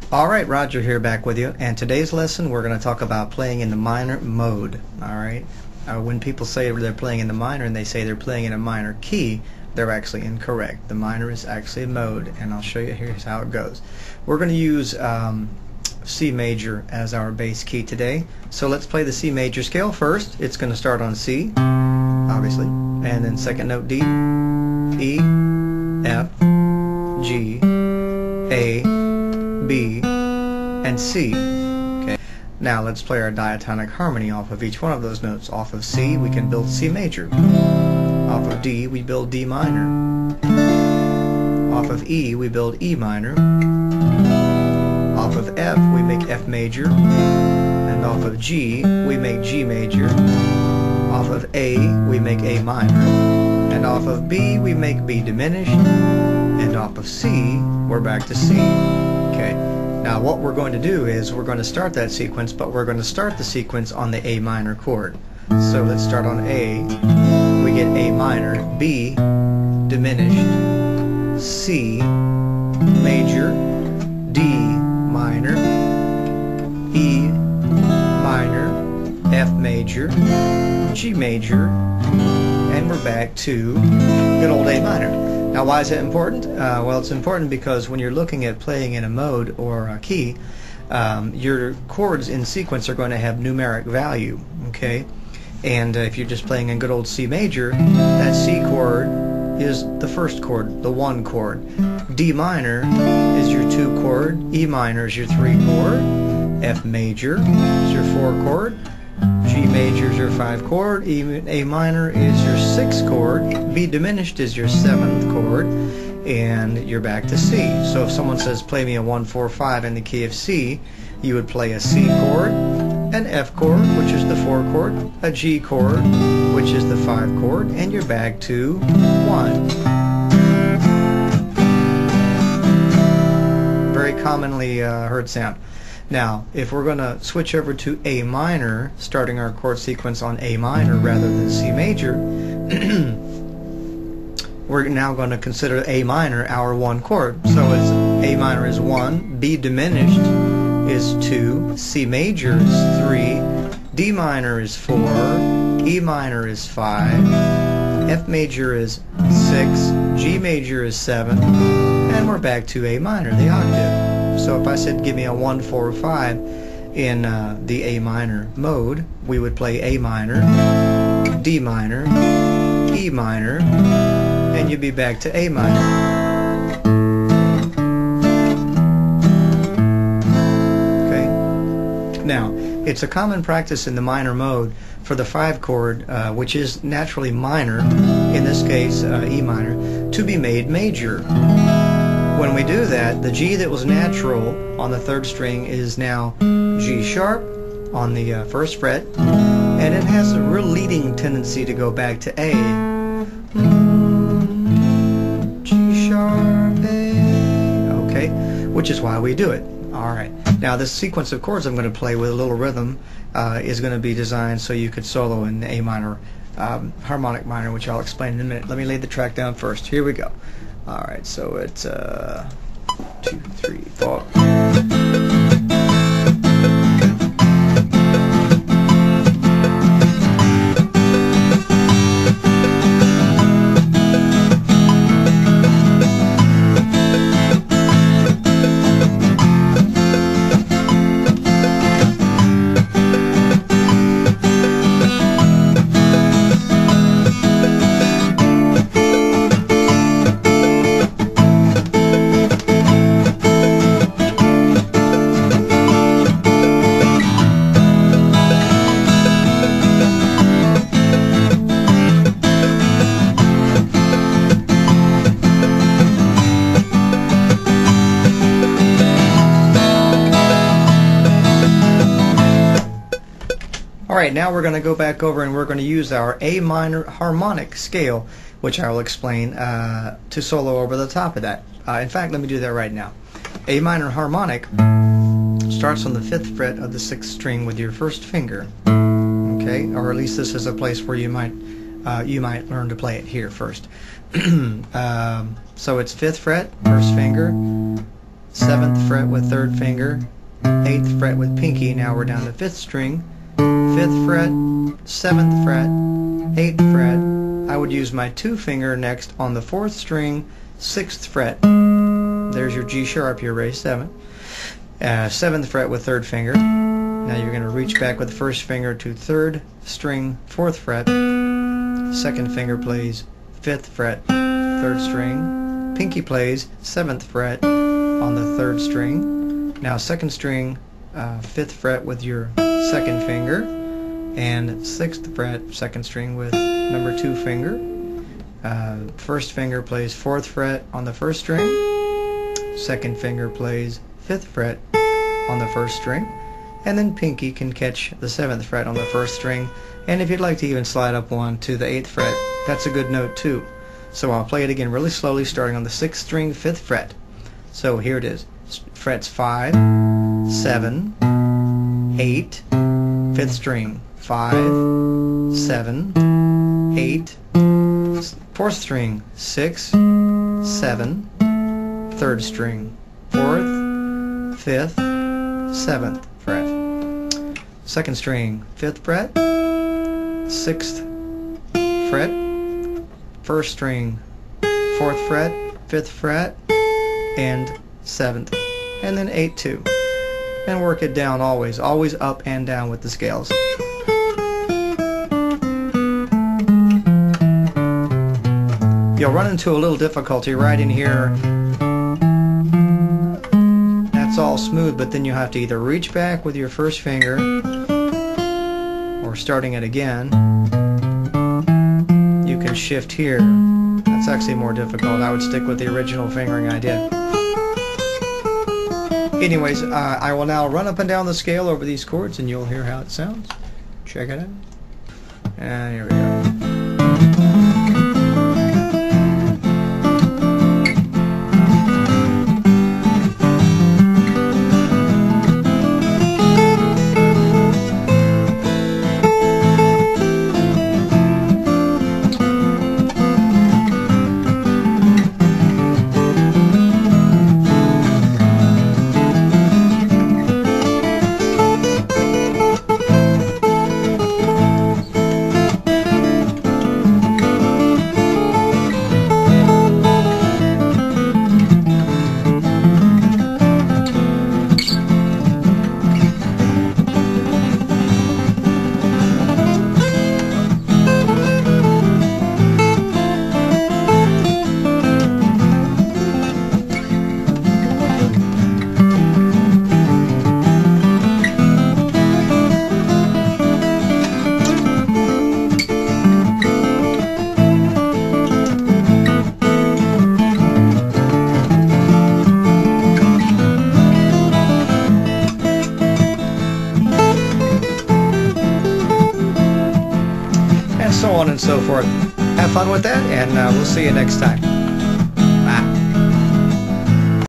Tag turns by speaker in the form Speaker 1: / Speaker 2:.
Speaker 1: Alright, Roger here back with you, and today's lesson we're going to talk about playing in the minor mode. Alright, when people say they're playing in the minor and they say they're playing in a minor key, they're actually incorrect. The minor is actually a mode, and I'll show you here's how it goes. We're going to use C major as our bass key today, so let's play the C major scale first. It's going to start on C, obviously, and then second note D, E, F, G, A, B, and C. Okay. Now let's play our diatonic harmony off of each one of those notes. Off of C we can build C major. Off of D we build D minor. Off of E we build E minor. Off of F we make F major. And off of G we make G major. Off of A we make A minor. And off of B we make B diminished. And off of C we're back to C. Okay. Now what we're going to do is we're going to start that sequence, but we're going to start the sequence on the A minor chord. So let's start on A. We get A minor, B diminished, C major, D minor, E minor, F major, G major, and we're back to good old A minor. Now why is that important? Well, it's important because when you're looking at playing in a mode or a key, your chords in sequence are going to have numeric value, okay? And if you're just playing in good old C major, that C chord is the first chord, the 1 chord. D minor is your 2 chord, E minor is your 3 chord, F major is your 4 chord, G major is your 5 chord, A minor is your 6 chord, B diminished is your 7th chord, and you're back to C. So if someone says play me a 1-4-5 in the key of C, you would play a C chord, an F chord, which is the 4 chord, a G chord, which is the 5 chord, and you're back to 1. Very commonly heard sound. Now, if we're going to switch over to A minor, starting our chord sequence on A minor rather than C major, we're now going to consider A minor our 1 chord. So it's A minor is 1, B diminished is 2, C major is 3, D minor is 4, E minor is 5, F major is 6, G major is 7, and we're back to A minor, the octave. So if I said give me a 1-4-5 in the A minor mode, we would play A minor, D minor, E minor, and you'd be back to A minor. Okay? Now, it's a common practice in the minor mode for the 5 chord, which is naturally minor, in this case E minor, to be made major. When we do that, the G that was natural on the 3rd string is now G sharp on the 1st fret, and it has a real leading tendency to go back to A. G sharp, A, okay, which is why we do it. Alright, now this sequence of chords I'm going to play with a little rhythm is going to be designed so you could solo in the A minor harmonic minor, which I'll explain in a minute. Let me lay the track down first. Here we go. Alright, so it's 2, 3, 4. Alright, now we're going to go back over and we're going to use our A minor harmonic scale, which I will explain to solo over the top of that. In fact, let me do that right now. A minor harmonic starts on the 5th fret of the 6th string with your 1st finger. Okay, or at least this is a place where you might learn to play it here first. So it's 5th fret, 1st finger, 7th fret with 3rd finger, 8th fret with pinky. Now we're down to 5th string, 5th fret, 7th fret, 8th fret. I would use my 2 finger next on the 4th string, 6th fret. There's your G sharp, your raised 7th. 7th fret with 3rd finger. Now you're going to reach back with the 1st finger to 3rd string, 4th fret. 2nd finger plays 5th fret, 3rd string. Pinky plays 7th fret on the 3rd string. Now 2nd string, 5th fret with your 2nd finger, and 6th fret, 2nd string with number 2 finger. 1st finger plays 4th fret on the 1st string. 2nd finger plays 5th fret on the 1st string, and then pinky can catch the 7th fret on the 1st string, and if you'd like to even slide up one to the 8th fret, that's a good note too. So I'll play it again really slowly, starting on the 6th string, 5th fret. So here it is. Frets 5, 7, 8, 5th string, 5, 7, 8, 4th string, 6, 7, 3rd string, 4th, 5th, 7th fret. 2nd string, 5th fret, 6th fret, 1st string, 4th fret, 5th fret, and 7th, and then 8 2. And work it down always up and down with the scales. You'll run into a little difficulty right in here. That's all smooth, but then you have to either reach back with your 1st finger, or starting it again, you can shift here. That's actually more difficult. I would stick with the original fingering I did. Anyways, I will now run up and down the scale over these chords, and you'll hear how it sounds. Check it out. And here we go. So on and so forth. Have fun with that, and we'll see you next time.